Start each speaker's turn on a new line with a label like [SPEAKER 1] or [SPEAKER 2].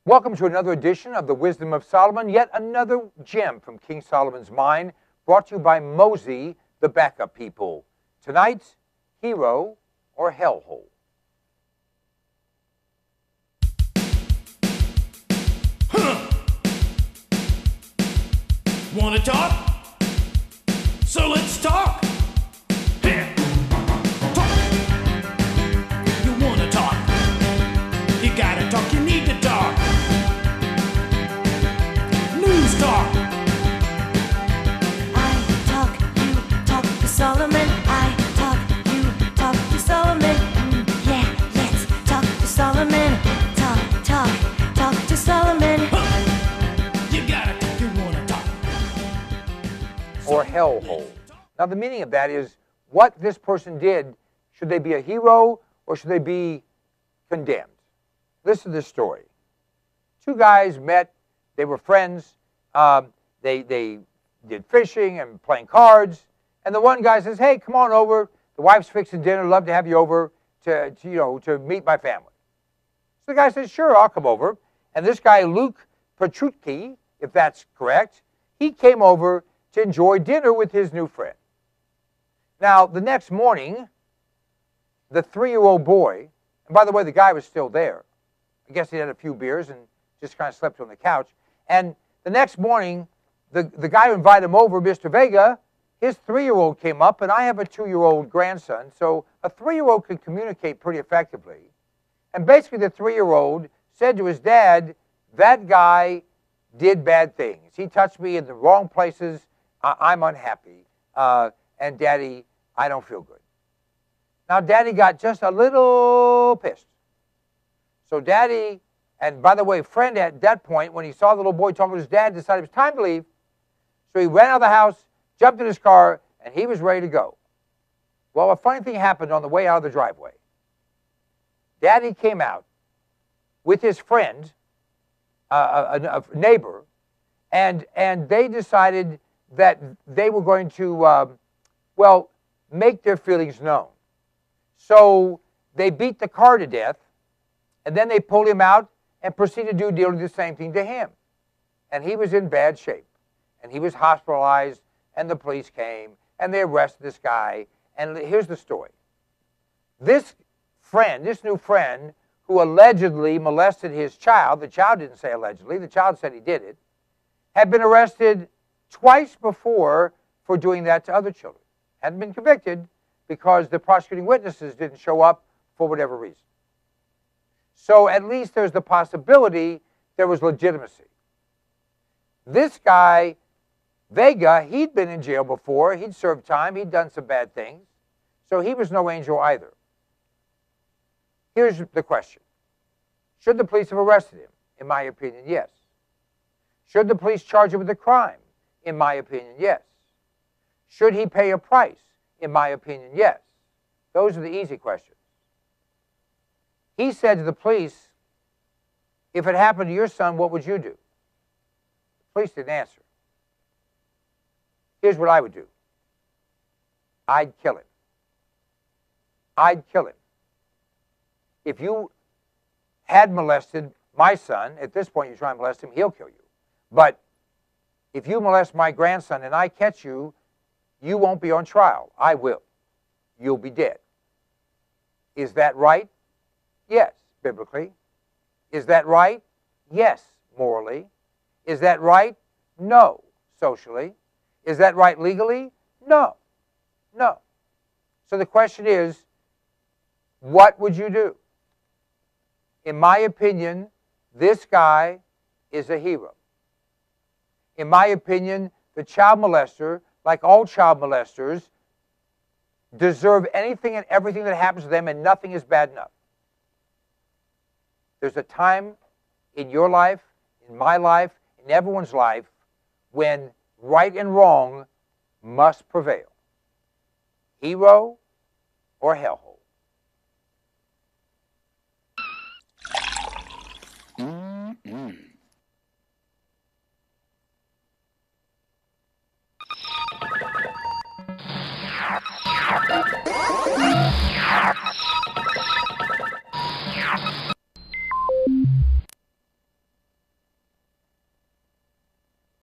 [SPEAKER 1] Welcome to another edition of the Wisdom of Solomon, yet another gem from King Solomon's mind, brought to you by Mosey, the backup people. Tonight's hero or hellhole.
[SPEAKER 2] Wanna talk? So let's talk. Here. Talk. You wanna talk? You gotta talk, you need to talk. News talk.
[SPEAKER 3] I talk, you talk to Solomon. I talk, you talk to Solomon. Yeah, let's talk to Solomon. Talk to Solomon.
[SPEAKER 2] You gotta talk, you wanna talk.
[SPEAKER 1] Or hellhole. Now the meaning of that is what this person did. Should they be a hero or should they be condemned? Listen to this story. Two guys met. They were friends. They did fishing and playing cards. And the one guy says, "Hey, come on over. The wife's fixing dinner. Love to have you over to meet my family." So the guy says, "Sure, I'll come over." And this guy, Luke Petrutki, if that's correct, he came over to enjoy dinner with his new friend. Now, the next morning, the 3-year-old boy, and by the way, the guy was still there. I guess he had a few beers and just kind of slept on the couch. And the next morning, the guy who invited him over, Mr. Vega, his 3-year-old came up, and I have a 2-year-old grandson, so a 3-year-old can communicate pretty effectively. And basically, the 3-year-old said to his dad, "That guy did bad things. He touched me in the wrong places. I'm unhappy. And Daddy, I don't feel good." Now, Daddy got just a little pissed. So Daddy, and by the way, friend at that point, when he saw the little boy talking to his dad, decided it was time to leave. So he ran out of the house, jumped in his car, and he was ready to go. Well, a funny thing happened on the way out of the driveway. Daddy came out with his friend, a neighbor, and they decided that they were going to, make their feelings known. So they beat the car to death, and then they pulled him out and proceeded to do the same thing to him. And he was in bad shape. And he was hospitalized, and the police came, and they arrested this guy. And here's the story. This new friend, who allegedly molested his child, the child didn't say allegedly, the child said he did it, had been arrested twice before for doing that to other children. Hadn't been convicted because the prosecuting witnesses didn't show up for whatever reason. So at least there's the possibility there was legitimacy. This guy, Vega, he'd been in jail before. He'd served time. He'd done some bad things. So he was no angel either. Here's the question. Should the police have arrested him? In my opinion, yes. Should the police charge him with a crime? In my opinion, yes. Should he pay a price? In my opinion, yes. Those are the easy questions. He said to the police, "If it happened to your son, what would you do?" The police didn't answer. Here's what I would do. I'd kill him. I'd kill him. If you had molested my son, at this point you try and molest him, he'll kill you. But if you molest my grandson and I catch you, you won't be on trial. I will. You'll be dead. Is that right? Yes, biblically. Is that right? Yes, morally. Is that right? No, socially. Is that right legally? No. No. So the question is, what would you do? In my opinion, this guy is a hero. In my opinion, the child molester, like all child molesters, deserve anything and everything that happens to them, and nothing is bad enough. There's a time in your life, in my life, in everyone's life, when right and wrong must prevail. Hero or hellhole.